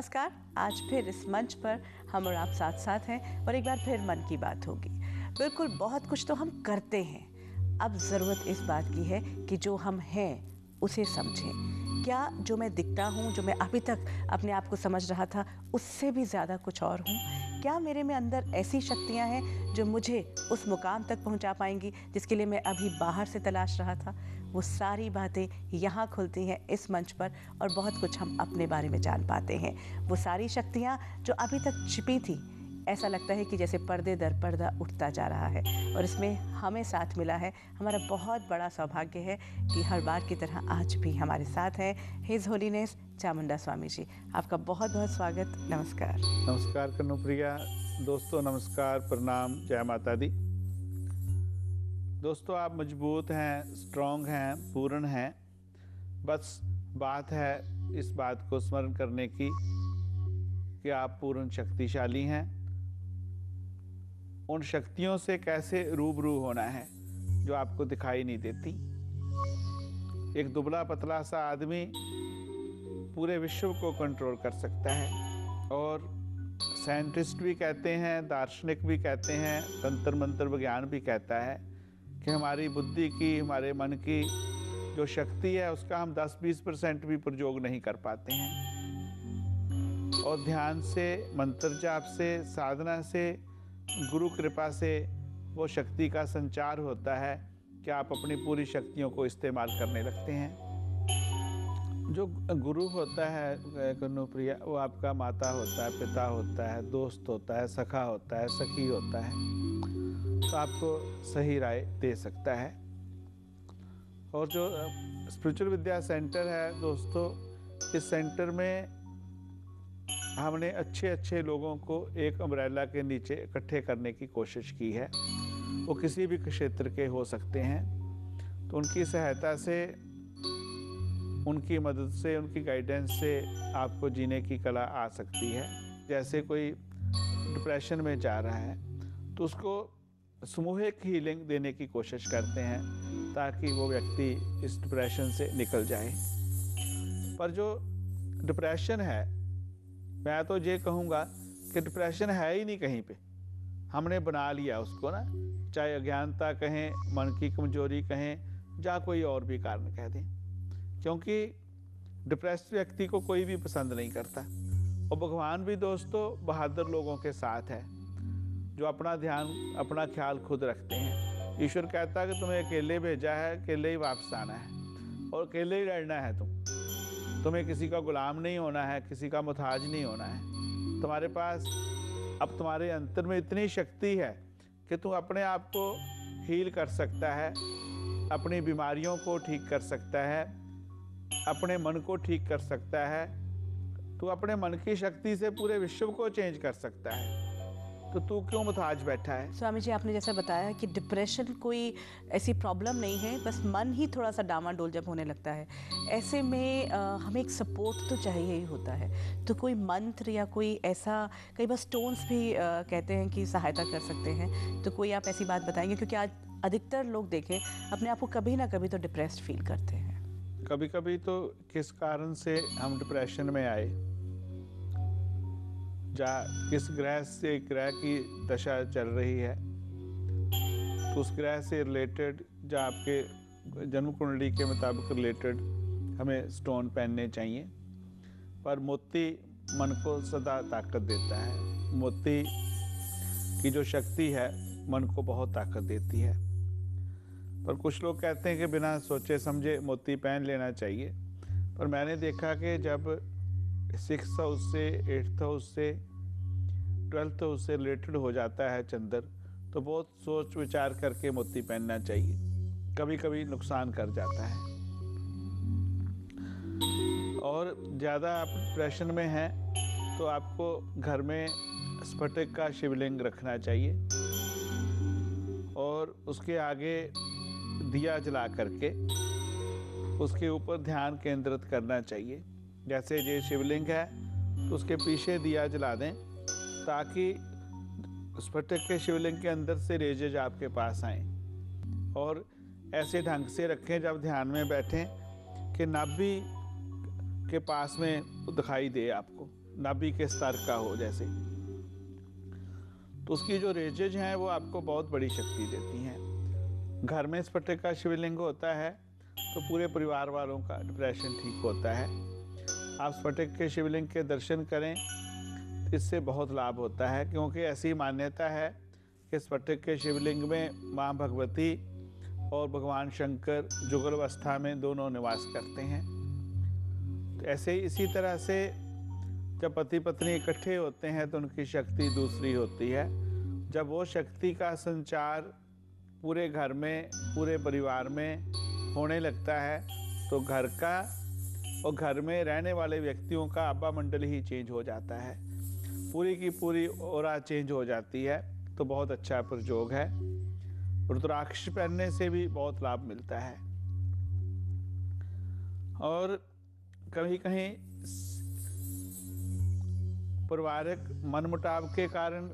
नमस्कार। आज फिर इस मंच पर हम और आप साथ साथ हैं और एक बार फिर मन की बात होगी। बिल्कुल, बहुत कुछ तो हम करते हैं, अब ज़रूरत इस बात की है कि जो हम हैं उसे समझें। क्या जो मैं दिखता हूँ, जो मैं अभी तक अपने आप को समझ रहा था, उससे भी ज़्यादा कुछ और हूँ? क्या मेरे में अंदर ऐसी शक्तियाँ हैं जो मुझे उस मुकाम तक पहुँचा पाएंगी जिसके लिए मैं अभी बाहर से तलाश रहा था? वो सारी बातें यहाँ खुलती हैं इस मंच पर और बहुत कुछ हम अपने बारे में जान पाते हैं। वो सारी शक्तियाँ जो अभी तक छिपी थी, ऐसा लगता है कि जैसे पर्दे दर पर्दा उठता जा रहा है और इसमें हमें साथ मिला है। हमारा बहुत बड़ा सौभाग्य है कि हर बार की तरह आज भी हमारे साथ हैं हिज होलीनेस चामुंडा स्वामी जी। आपका बहुत बहुत स्वागत। नमस्कार। नमस्कार कनुप्रिया। दोस्तों नमस्कार, प्रणाम, जय माता दी। दोस्तों, आप मजबूत हैं, स्ट्रांग हैं, पूर्ण हैं। बस बात है इस बात को स्मरण करने की कि आप पूर्ण शक्तिशाली हैं। उन शक्तियों से कैसे रूबरू होना है जो आपको दिखाई नहीं देती। एक दुबला पतला सा आदमी पूरे विश्व को कंट्रोल कर सकता है और साइंटिस्ट भी कहते हैं, दार्शनिक भी कहते हैं, तंत्र मंत्र विज्ञान भी कहता है कि हमारी बुद्धि की, हमारे मन की जो शक्ति है उसका हम 10-20% भी प्रयोग नहीं कर पाते हैं। और ध्यान से, मंत्र जाप से, साधना से, गुरु कृपा से वो शक्ति का संचार होता है कि आप अपनी पूरी शक्तियों को इस्तेमाल करने लगते हैं। जो गुरु होता है कनुप्रिया, वो आपका माता होता है, पिता होता है, दोस्त होता है, सखा होता है, सखी होता है, तो आपको सही राय दे सकता है। और जो स्पिरिचुअल विद्या सेंटर है दोस्तों, इस सेंटर में हमने अच्छे अच्छे लोगों को एक अम्ब्रेला के नीचे इकट्ठे करने की कोशिश की है। वो किसी भी क्षेत्र के हो सकते हैं, तो उनकी सहायता से, उनकी मदद से, उनकी गाइडेंस से आपको जीने की कला आ सकती है। जैसे कोई डिप्रेशन में जा रहा है तो उसको सामूहिक हीलिंग देने की कोशिश करते हैं ताकि वो व्यक्ति इस डिप्रेशन से निकल जाए। पर जो डिप्रेशन है, मैं तो ये कहूँगा कि डिप्रेशन है ही नहीं कहीं पे, हमने बना लिया उसको ना। चाहे अज्ञानता कहें, मन की कमजोरी कहें, या कोई और भी कारण कह दें, क्योंकि डिप्रेस्ड व्यक्ति को कोई भी पसंद नहीं करता। और भगवान भी दोस्तों बहादुर लोगों के साथ है जो अपना ध्यान, अपना ख्याल खुद रखते हैं। ईश्वर कहता है कि तुम्हें अकेले भेजा है, अकेले ही वापस आना है और अकेले ही लड़ना है। तुम्हें किसी का गुलाम नहीं होना है, किसी का मुताज नहीं होना है। तुम्हारे पास अब तुम्हारे अंतर में इतनी शक्ति है कि तुम अपने आप को हील कर सकता है, अपनी बीमारियों को ठीक कर सकता है, अपने मन को ठीक कर सकता है। तू अपने मन की शक्ति से पूरे विश्व को चेंज कर सकता है, तो तू क्यों मुताज बैठा है? स्वामी जी, आपने जैसा बताया कि डिप्रेशन कोई ऐसी प्रॉब्लम नहीं है, बस मन ही थोड़ा सा डामाडोल जब होने लगता है, ऐसे में हमें एक सपोर्ट तो चाहिए ही होता है। तो कोई मंत्र या कोई ऐसा, कई बार स्टोन्स भी कहते हैं कि सहायता कर सकते हैं, तो कोई आप ऐसी बात बताएंगे? क्योंकि आज अधिकतर लोग देखें अपने आप को कभी ना कभी तो डिप्रेस्ड फील करते हैं। कभी कभी तो किस कारण से हम डिप्रेशन में आए, या किस ग्रह से ग्रह की दशा चल रही है, तो उस ग्रह से रिलेटेड या आपके जन्म कुंडली के मुताबिक रिलेटेड हमें स्टोन पहनने चाहिए। पर मोती मन को सदा ताकत देता है। मोती की जो शक्ति है मन को बहुत ताकत देती है। पर कुछ लोग कहते हैं कि बिना सोचे समझे मोती पहन लेना चाहिए, पर मैंने देखा कि जब 6th हाउस से 8th हाउस से 12th हाउस से रिलेटेड हो जाता है चंद्र, तो बहुत सोच विचार करके मोती पहनना चाहिए। कभी कभी नुकसान कर जाता है। और ज़्यादा आप डिप्रेशन में हैं तो आपको घर में स्फटिक का शिवलिंग रखना चाहिए और उसके आगे दिया जला करके उसके ऊपर ध्यान केंद्रित करना चाहिए। जैसे ये शिवलिंग है तो उसके पीछे दिया जला दें ताकि स्फटिक के शिवलिंग के अंदर से रेजेज आपके पास आएँ। और ऐसे ढंग से रखें जब ध्यान में बैठें कि नाभि के पास में दिखाई दे आपको। नाभि के स्तर का हो जैसे, तो उसकी जो रेजेज हैं वो आपको बहुत बड़ी शक्ति देती हैं। घर में स्फटिक का शिवलिंग होता है तो पूरे परिवार वालों का डिप्रेशन ठीक होता है। आप स्फटिक के शिवलिंग के दर्शन करें, इससे बहुत लाभ होता है, क्योंकि ऐसी मान्यता है कि स्फटिक के शिवलिंग में माँ भगवती और भगवान शंकर जुगल अवस्था में दोनों निवास करते हैं। तो ऐसे इसी तरह से जब पति पत्नी इकट्ठे होते हैं तो उनकी शक्ति दूसरी होती है। जब वो शक्ति का संचार पूरे घर में, पूरे परिवार में होने लगता है तो घर का और घर में रहने वाले व्यक्तियों का आभा मंडल ही चेंज हो जाता है, पूरी की पूरी ऑरा चेंज हो जाती है। तो बहुत अच्छा प्रयोग है। रुद्राक्ष पहनने से भी बहुत लाभ मिलता है। और कहीं कहीं पारिवारिक मनमुटाव के कारण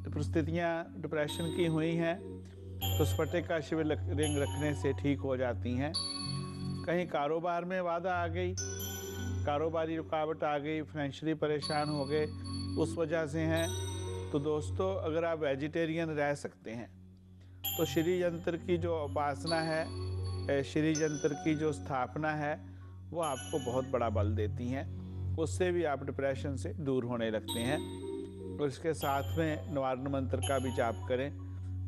परिस्थितियां डिप्रेशन की हुई हैं तो स्फटिक का शिवलिंग रखने से ठीक हो जाती हैं। कहीं कारोबार में बाधा आ गई, कारोबारी रुकावट आ गई, फाइनेंशियली परेशान हो गए, उस वजह से हैं, तो दोस्तों अगर आप वेजिटेरियन रह सकते हैं तो श्री यंत्र की जो उपासना है, श्री यंत्र की जो स्थापना है, वो आपको बहुत बड़ा बल देती हैं। उससे भी आप डिप्रेशन से दूर होने लगते हैं। और इसके साथ में निवारण मंत्र का भी जाप करें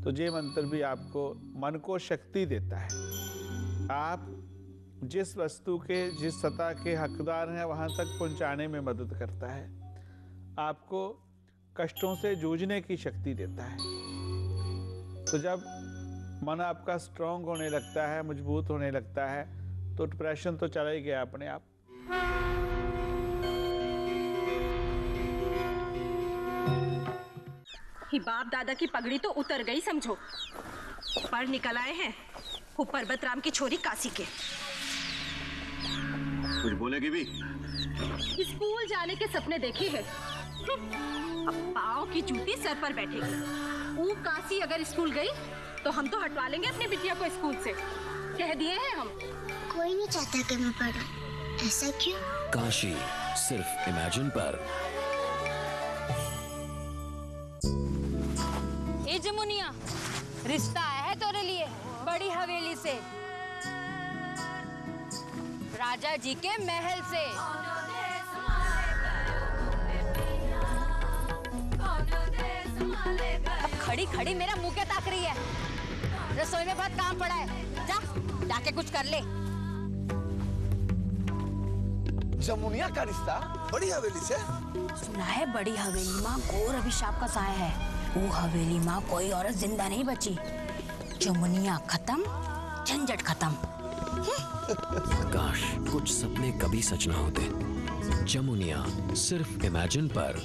तो ये मंत्र भी आपको मन को शक्ति देता है। आप जिस वस्तु के, जिस सत्ता के हकदार हैं वहाँ तक पहुँचाने में मदद करता है। आपको कष्टों से जूझने की शक्ति देता है। तो जब मन आपका स्ट्रांग होने लगता है, मजबूत होने लगता है, तो डिप्रेशन तो चला ही गया अपने आप। ही बाप दादा की पगड़ी तो उतर गई समझो, पर निकल आए हैं वो पर्वतराम की छोरी काशी के। कुछ बोलेगी भी? स्कूल जाने के सपने देखे हैं, अब पाँव की जूती सर पर बैठेगी। वो काशी अगर स्कूल गई तो हम तो हटवा लेंगे अपनी बिटिया को स्कूल से, कह दिए हैं हम। कोई नहीं चाहता कि मैं पढूं, ऐसा क्यों? काशी सिर्फ इमेजिन पर। ए जमुनिया, रिश्ता आया है तेरे लिए बड़ी हवेली से, राजा जी के महल से। अब खड़ी खड़ी मेरा मुंह क्या ताक रही है? रसोई में बहुत काम पड़ा है, जाके कुछ कर ले। जमुनिया का रिश्ता बड़ी हवेली से? सुना है बड़ी हवेली माँ घोर अभिशाप का साया है। वो हवेली माँ कोई औरत जिंदा नहीं बची। जमुनिया खत्म, झंझट खत्म। काश कुछ सपने कभी सच ना होते। जमुनिया सिर्फ इमेजिन पर।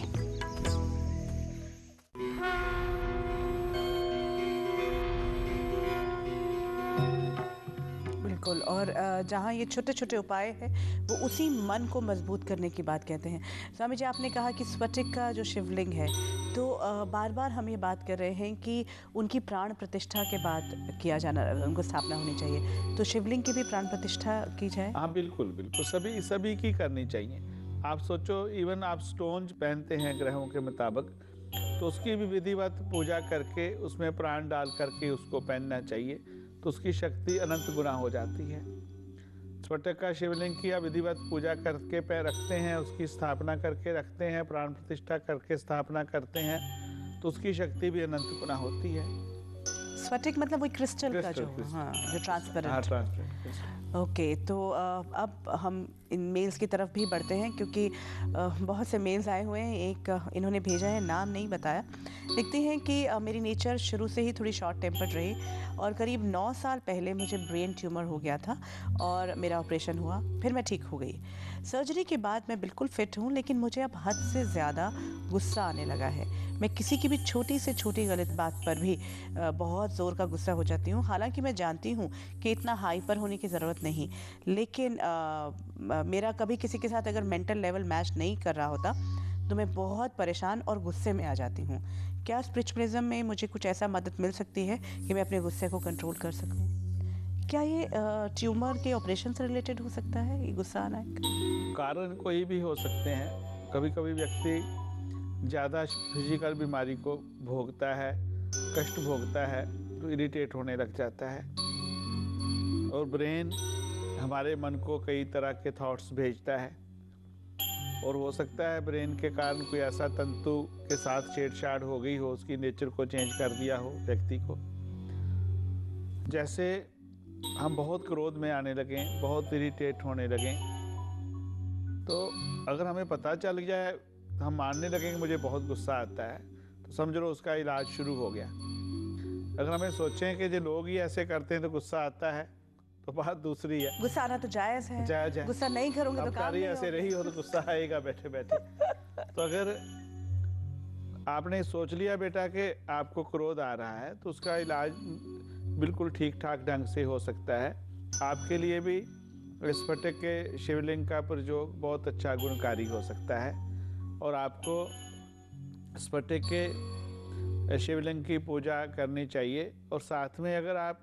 बिल्कुल। और जहाँ ये छोटे छोटे उपाय हैं वो उसी मन को मजबूत करने की बात कहते हैं। स्वामी जी, आपने कहा कि स्फटिक का जो शिवलिंग है, तो बार बार हम ये बात कर रहे हैं कि उनकी प्राण प्रतिष्ठा के बाद किया जाना, उनको स्थापना होनी चाहिए। तो शिवलिंग की भी प्राण प्रतिष्ठा की जाए? हाँ बिल्कुल बिल्कुल, सभी की करनी चाहिए। आप सोचो, इवन आप स्टोन्स पहनते हैं ग्रहों के मुताबिक, तो उसकी भी विधिवत पूजा करके उसमें प्राण डाल करके उसको पहनना चाहिए, तो उसकी शक्ति अनंत गुना हो जाती है। स्फटिक का शिवलिंग की आप विधिवत पूजा करके पे रखते हैं, उसकी स्थापना करके रखते हैं, प्राण प्रतिष्ठा करके स्थापना करते हैं, तो उसकी शक्ति भी अनंत गुना होती है। स्फटिक मतलब वही क्रिस्टल का जो, हाँ, जो ट्रांसपेरेंट। ओके, तो अब हम इन मेल्स की तरफ भी बढ़ते हैं, क्योंकि बहुत से मेल्स आए हुए हैं। एक इन्होंने भेजा है, नाम नहीं बताया, लिखते हैं कि मेरी नेचर शुरू से ही थोड़ी शॉर्ट टेम्पर्ड रही और करीब 9 साल पहले मुझे ब्रेन ट्यूमर हो गया था और मेरा ऑपरेशन हुआ, फिर मैं ठीक हो गई। सर्जरी के बाद मैं बिल्कुल फिट हूँ, लेकिन मुझे अब हद से ज़्यादा गुस्सा आने लगा है। मैं किसी की भी छोटी से छोटी गलत बात पर भी बहुत ज़ोर का गुस्सा हो जाती हूँ। हालांकि मैं जानती हूँ कि इतना हाइपर होने की ज़रूरत नहीं, लेकिन मेरा कभी किसी के साथ अगर मेंटल लेवल मैच नहीं कर रहा होता तो मैं बहुत परेशान और गुस्से में आ जाती हूँ। क्या स्पिरिचुअलिज्म में मुझे कुछ ऐसा मदद मिल सकती है कि मैं अपने गुस्से को कंट्रोल कर सकूँ? क्या ये ट्यूमर के ऑपरेशन से रिलेटेड हो सकता है, ये गुस्सा आना? कारण कोई भी हो सकते हैं, कभी कभी व्यक्ति ज़्यादा फिजिकल बीमारी को भोगता है, कष्ट भोगता है, तो इरिटेट होने लग जाता है। और ब्रेन हमारे मन को कई तरह के थॉट्स भेजता है, और हो सकता है ब्रेन के कारण कोई ऐसा तंतु के साथ छेड़छाड़ हो गई हो, उसकी नेचर को चेंज कर दिया हो व्यक्ति को। जैसे हम बहुत क्रोध में आने लगें, बहुत इरिटेट होने लगें, तो अगर हमें पता चल जाए, हम मानने लगें कि मुझे बहुत गुस्सा आता है, तो समझ लो उसका इलाज शुरू हो गया। अगर हमें सोचें कि जो लोग ही ऐसे करते हैं तो गुस्सा आता है, तो बात दूसरी है। गुस्सा आना तो जायज़ है, जायज़ है। गुस्सा नहीं करूँगे तो अब काम कार्य नहीं ऐसे होगा। रही हो तो गुस्सा आएगा बैठे बैठे। तो अगर आपने सोच लिया बेटा कि आपको क्रोध आ रहा है, तो उसका इलाज बिल्कुल ठीक ठाक ढंग से हो सकता है। आपके लिए भी स्फटिक के शिवलिंग का प्रयोग बहुत अच्छा गुणकारी हो सकता है, और आपको स्फटिक के शिवलिंग की पूजा करनी चाहिए। और साथ में अगर आप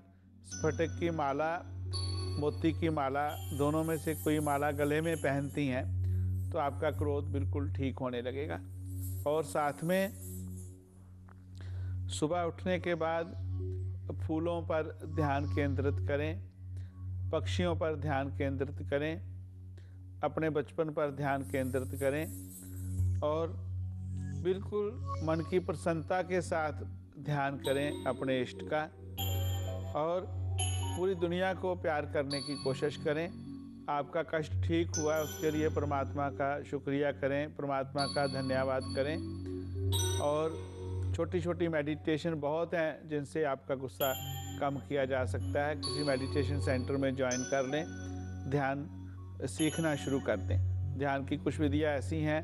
स्फटिक की माला, मोती की माला, दोनों में से कोई माला गले में पहनती हैं, तो आपका क्रोध बिल्कुल ठीक होने लगेगा। और साथ में सुबह उठने के बाद फूलों पर ध्यान केंद्रित करें, पक्षियों पर ध्यान केंद्रित करें, अपने बचपन पर ध्यान केंद्रित करें, और बिल्कुल मन की प्रसन्नता के साथ ध्यान करें अपने इष्ट का, और पूरी दुनिया को प्यार करने की कोशिश करें। आपका कष्ट ठीक हुआ, उसके लिए परमात्मा का शुक्रिया करें, परमात्मा का धन्यवाद करें। और छोटी छोटी मेडिटेशन बहुत हैं जिनसे आपका गुस्सा कम किया जा सकता है। किसी मेडिटेशन सेंटर में ज्वाइन कर लें, ध्यान सीखना शुरू कर दें। ध्यान की कुछ विधियाँ ऐसी हैं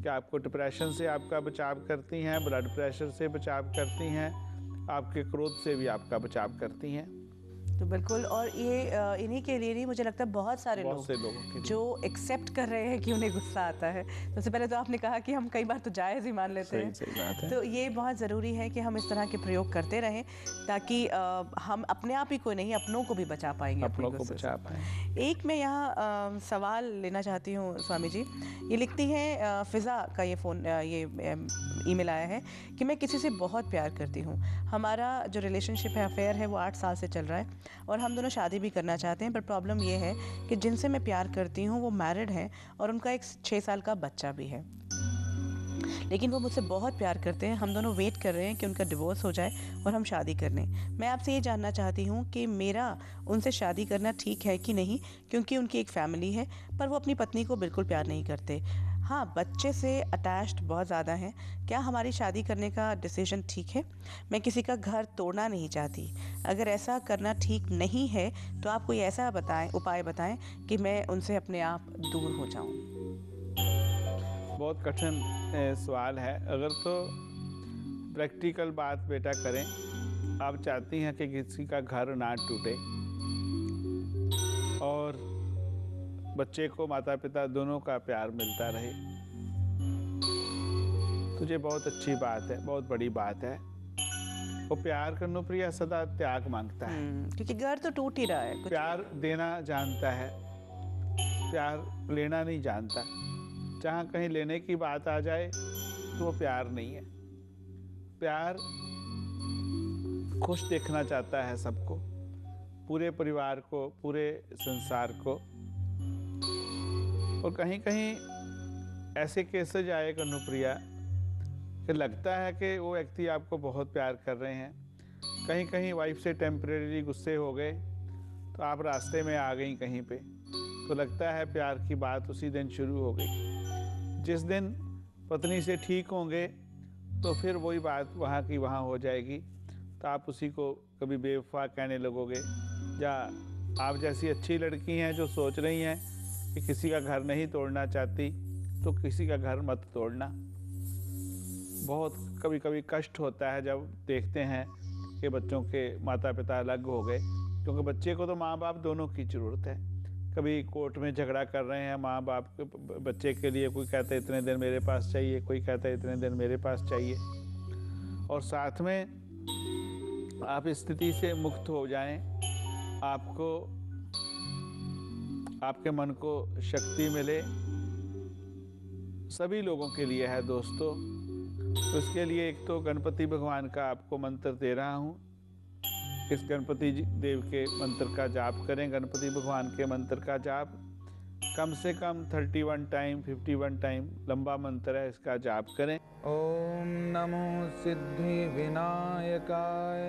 कि आपको डिप्रेशन से आपका बचाव करती हैं, ब्लड प्रेशर से बचाव करती हैं, आपके क्रोध से भी आपका बचाव करती हैं। तो बिल्कुल, और ये इन्हीं के लिए नहीं, मुझे लगता है बहुत से लोगों के लिए जो एक्सेप्ट कर रहे हैं कि उन्हें गुस्सा आता है। सबसे पहले तो आपने कहा कि हम कई बार तो जायज़ ही मान लेते हैं। सही बात है। तो ये बहुत ज़रूरी है कि हम इस तरह के प्रयोग करते रहें, ताकि हम अपने आप ही को नहीं, अपनों को भी बचा पाएंगे, अपनों को बचा पाएं। एक मैं यहाँ सवाल लेना चाहती हूँ स्वामी जी। ये लिखती हैं फ़िज़ा का ये ईमेल आया है कि मैं किसी से बहुत प्यार करती हूँ। हमारा जो रिलेशनशिप है, अफेयर है, वो 8 साल से चल रहा है, और हम दोनों शादी भी करना चाहते हैं। पर प्रॉब्लम ये है कि जिनसे मैं प्यार करती हूँ वो मैरिड हैं, और उनका एक 6 साल का बच्चा भी है। लेकिन वो मुझसे बहुत प्यार करते हैं। हम दोनों वेट कर रहे हैं कि उनका डिवोर्स हो जाए और हम शादी कर लें। मैं आपसे ये जानना चाहती हूँ कि मेरा उनसे शादी करना ठीक है कि नहीं, क्योंकि उनकी एक फैमिली है, पर वो अपनी पत्नी को बिल्कुल प्यार नहीं करते। हाँ, बच्चे से अटैच्ड बहुत ज़्यादा हैं। क्या हमारी शादी करने का डिसीजन ठीक है? मैं किसी का घर तोड़ना नहीं चाहती। अगर ऐसा करना ठीक नहीं है तो आप कोई ऐसा उपाय बताएं कि मैं उनसे अपने आप दूर हो जाऊं। बहुत कठिन सवाल है। अगर तो प्रैक्टिकल बात बेटा करें, आप चाहती हैं कि किसी का घर ना टूटे और बच्चे को माता पिता दोनों का प्यार मिलता रहे, तुझे बहुत अच्छी बात है, बहुत बड़ी बात है। वो प्यार कनुप्रिया सदा त्याग मांगता है, क्योंकि घर तो टूट ही रहा है। प्यार देना जानता है, प्यार लेना नहीं जानता। जहाँ कहीं लेने की बात आ जाए तो वो प्यार नहीं है। प्यार खुश देखना चाहता है सबको, पूरे परिवार को, पूरे संसार को। और कहीं कहीं ऐसे केसेज आए कनुप्रिया कि लगता है कि वो व्यक्ति आपको बहुत प्यार कर रहे हैं। कहीं कहीं वाइफ से टेम्परेरी गुस्से हो गए तो आप रास्ते में आ गई कहीं पे, तो लगता है प्यार की बात उसी दिन शुरू हो गई। जिस दिन पत्नी से ठीक होंगे तो फिर वही बात वहाँ की वहाँ हो जाएगी, तो आप उसी को कभी बेवफा कहने लगोगे। या आप जैसी अच्छी लड़की हैं जो सोच रही हैं कि किसी का घर नहीं तोड़ना चाहती, तो किसी का घर मत तोड़ना। बहुत कभी कभी कष्ट होता है जब देखते हैं कि बच्चों के माता पिता अलग हो गए, क्योंकि बच्चे को तो माँ बाप दोनों की ज़रूरत है। कभी कोर्ट में झगड़ा कर रहे हैं माँ बाप बच्चे के लिए, कोई कहता है इतने दिन मेरे पास चाहिए, कोई कहता है इतने दिन मेरे पास चाहिए। और साथ में आप इस स्थिति से मुक्त हो जाएं, आपको आपके मन को शक्ति मिले, सभी लोगों के लिए है दोस्तों। उसके लिए एक तो गणपति भगवान का आपको मंत्र दे रहा हूँ। इस गणपति देव के मंत्र का जाप करें। गणपति भगवान के मंत्र का जाप कम से कम 31 टाइम 51 टाइम लंबा मंत्र है, इसका जाप करें। ओम नमो सिद्धि विनायकाय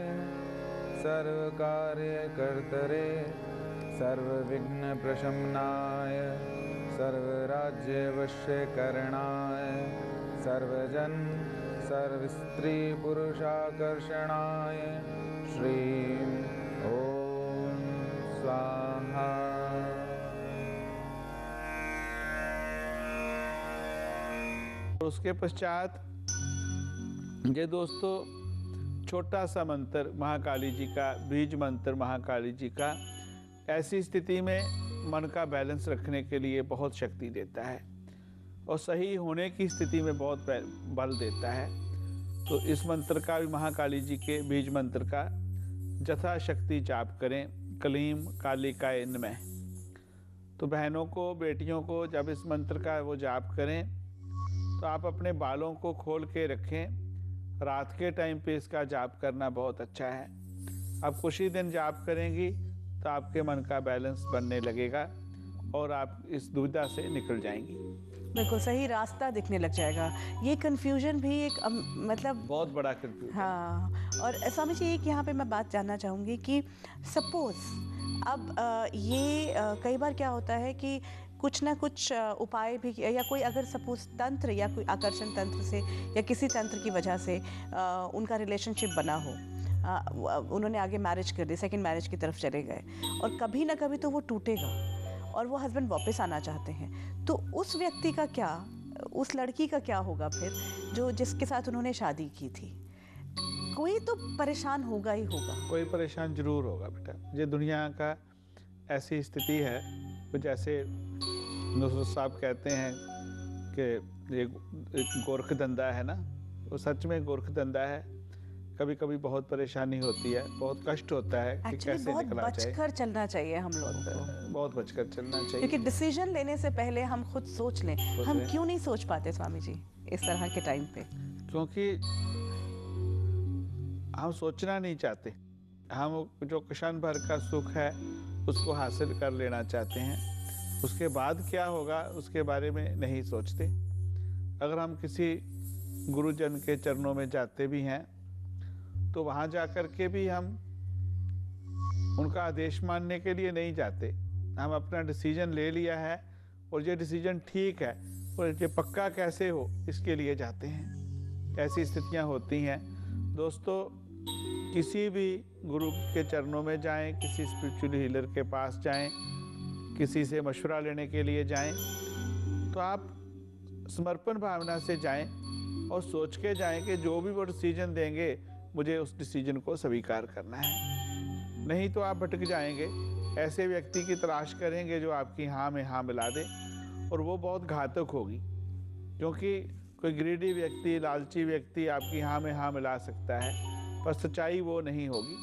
सर्व कार्य कर्तरे सर्व विघ्न प्रशमनाय सर्व राज्य वश्यकरणाय सर्वजन सर्व स्त्री पुरुषाकर्षणाय श्रीं ओम स्वाहा। उसके पश्चात ये दोस्तों छोटा सा मंत्र महाकाली जी का, बीज मंत्र महाकाली जी का, ऐसी स्थिति में मन का बैलेंस रखने के लिए बहुत शक्ति देता है और सही होने की स्थिति में बहुत बल देता है। तो इस मंत्र का भी, महाकाली जी के बीज मंत्र का यथाशक्ति जाप करें। कलीम कालिकाय नमः। तो बहनों को, बेटियों को जब इस मंत्र का वो जाप करें तो आप अपने बालों को खोल के रखें। रात के टाइम पे इसका जाप करना बहुत अच्छा है। आप कुछ ही दिन जाप करेंगी तो आपके मन का बैलेंस बनने लगेगा और आप इस दुविधा से निकल जाएंगी। बिल्कुल सही रास्ता दिखने लग जाएगा। ये कन्फ्यूजन भी एक मतलब बहुत बड़ा कन्फ्यूजन। हाँ, और स्वामी जी एक यहाँ पे मैं बात जानना चाहूँगी कि सपोज अब ये कई बार क्या होता है कि कुछ ना कुछ उपाय भी, या कोई अगर सपोज तंत्र या कोई आकर्षण तंत्र से या किसी तंत्र की वजह से उनका रिलेशनशिप बना हो, उन्होंने आगे मैरिज कर दी, सेकंड मैरिज की तरफ चले गए और कभी ना कभी तो वो टूटेगा और वो हस्बैंड वापस आना चाहते हैं, तो उस व्यक्ति का क्या, उस लड़की का क्या होगा फिर जो जिसके साथ उन्होंने शादी की थी? कोई तो परेशान होगा ही होगा। कोई परेशान जरूर होगा बेटा। ये दुनिया का ऐसी स्थिति है, जैसे नुसरत साहब कहते हैं कि ये गोरख धंधा है ना, वो सच में गोरख धंधा है। कभी कभी बहुत परेशानी होती है, बहुत कष्ट होता है कि कैसे बहुत निकला जाए। बचकर चलना चाहिए हम लोगों को, बहुत बचकर चलना चाहिए, क्योंकि डिसीजन लेने से पहले हम खुद सोच लें। हम क्यों नहीं सोच पाते स्वामी जी इस तरह के टाइम पे? क्योंकि हम सोचना नहीं चाहते। हम जो क्षण भर का सुख है उसको हासिल कर लेना चाहते हैं, उसके बाद क्या होगा उसके बारे में नहीं सोचते। अगर हम किसी गुरुजन के चरणों में जाते भी हैं तो वहाँ जाकर के भी हम उनका आदेश मानने के लिए नहीं जाते। हम अपना डिसीजन ले लिया है और ये डिसीजन ठीक है और ये पक्का कैसे हो इसके लिए जाते हैं। ऐसी स्थितियाँ होती हैं दोस्तों। किसी भी गुरु के चरणों में जाएं, किसी स्पिरिचुअल हीलर के पास जाएं, किसी से मशवरा लेने के लिए जाएं, तो आप समर्पण भावना से जाएं और सोच के जाएं कि जो भी वो डिसीजन देंगे मुझे उस डिसीजन को स्वीकार करना है। नहीं तो आप भटक जाएंगे। ऐसे व्यक्ति की तलाश करेंगे जो आपकी हाँ में हाँ मिला दे, और वो बहुत घातक होगी, क्योंकि कोई ग्रीडी व्यक्ति, लालची व्यक्ति आपकी हाँ में हाँ मिला सकता है, पर सच्चाई वो नहीं होगी।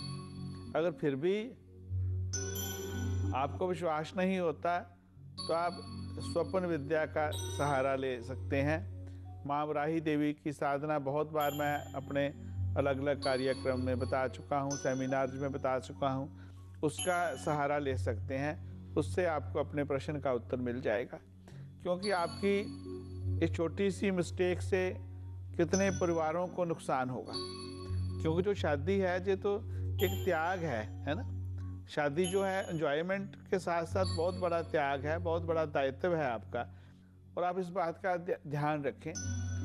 अगर फिर भी आपको विश्वास नहीं होता तो आप स्वप्न विद्या का सहारा ले सकते हैं। माँ वराही देवी की साधना बहुत बार मैं अपने अलग अलग कार्यक्रम में बता चुका हूँ, सेमिनार में बता चुका हूँ। उसका सहारा ले सकते हैं, उससे आपको अपने प्रश्न का उत्तर मिल जाएगा। क्योंकि आपकी एक छोटी सी मिस्टेक से कितने परिवारों को नुकसान होगा। क्योंकि जो शादी है ये तो एक त्याग है ना। शादी जो है एंजॉयमेंट के साथ साथ बहुत बड़ा त्याग है, बहुत बड़ा दायित्व है आपका, और आप इस बात का ध्यान रखें।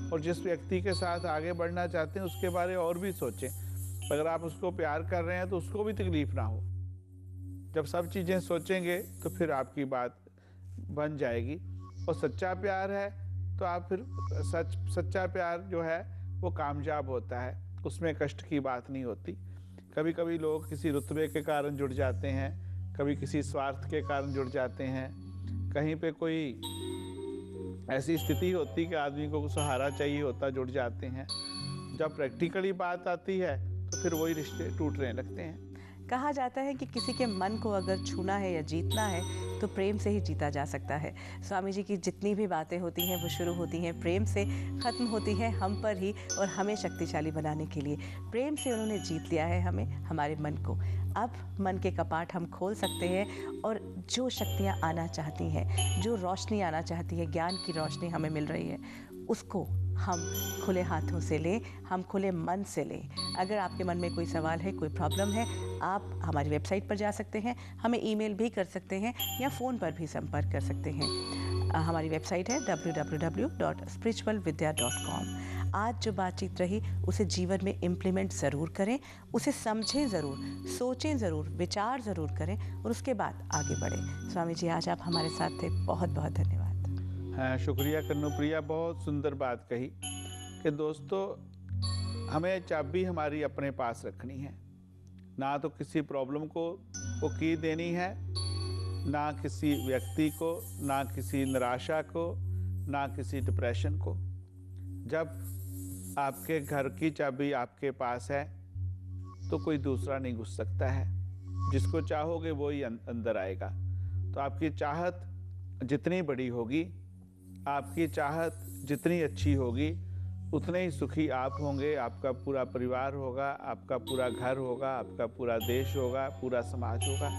और जिस व्यक्ति के साथ आगे बढ़ना चाहते हैं उसके बारे और भी सोचें। अगर आप उसको प्यार कर रहे हैं तो उसको भी तकलीफ ना हो। जब सब चीज़ें सोचेंगे तो फिर आपकी बात बन जाएगी। और सच्चा प्यार है तो आप फिर सच्चा प्यार जो है वो कामयाब होता है, उसमें कष्ट की बात नहीं होती। कभी कभी लोग किसी रुतबे के कारण जुड़ जाते हैं, कभी किसी स्वार्थ के कारण जुड़ जाते हैं, कहीं पे कोई ऐसी स्थिति होती कि आदमी को सहारा चाहिए होता, जुड़ जाते हैं। जब प्रैक्टिकली बात आती है तो फिर वही रिश्ते टूटने लगते हैं। कहा जाता है कि किसी के मन को अगर छूना है या जीतना है तो तो प्रेम से ही जीता जा सकता है। स्वामी जी की जितनी भी बातें होती हैं वो शुरू होती हैं प्रेम से, ख़त्म होती हैं हम पर ही, और हमें शक्तिशाली बनाने के लिए प्रेम से उन्होंने जीत लिया है हमें, हमारे मन को। अब मन के कपाट हम खोल सकते हैं और जो शक्तियाँ आना चाहती हैं, जो रोशनी आना चाहती है, ज्ञान की रोशनी हमें मिल रही है, उसको हम खुले हाथों से लें, हम खुले मन से लें। अगर आपके मन में कोई सवाल है, कोई प्रॉब्लम है, आप हमारी वेबसाइट पर जा सकते हैं, हमें ईमेल भी कर सकते हैं या फ़ोन पर भी संपर्क कर सकते हैं। हमारी वेबसाइट है www.spiritualvidya.com। आज जो बातचीत रही उसे जीवन में इम्प्लीमेंट ज़रूर करें, उसे समझें ज़रूर, सोचें ज़रूर, विचार ज़रूर करें और उसके बाद आगे बढ़ें। स्वामी जी आज आप हमारे साथ थे, बहुत बहुत धन्यवाद। हाँ, शुक्रिया कन्नुप्रिया, बहुत सुंदर बात कही कि दोस्तों हमें चाबी हमारी अपने पास रखनी है, ना तो किसी प्रॉब्लम को की देनी है, ना किसी व्यक्ति को, ना किसी निराशा को, ना किसी डिप्रेशन को। जब आपके घर की चाबी आपके पास है तो कोई दूसरा नहीं घुस सकता है, जिसको चाहोगे वो ही अंदर आएगा। तो आपकी चाहत जितनी बड़ी होगी, आपकी चाहत जितनी अच्छी होगी, उतने ही सुखी आप होंगे, आपका पूरा परिवार होगा, आपका पूरा घर होगा, आपका पूरा देश होगा, पूरा समाज होगा।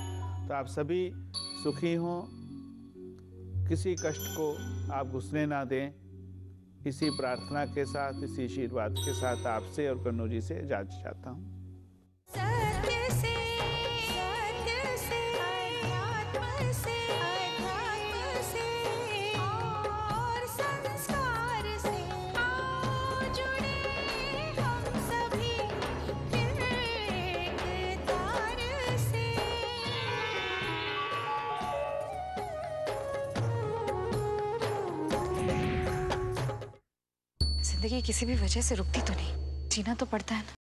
तो आप सभी सुखी हों, किसी कष्ट को आप घुसने ना दें। इसी प्रार्थना के साथ, इसी आशीर्वाद के साथ आपसे और कन्नू जी से इजाज़त चाहता हूँ। जिंदगी किसी भी वजह से रुकती तो नहीं, जीना तो पड़ता है ना।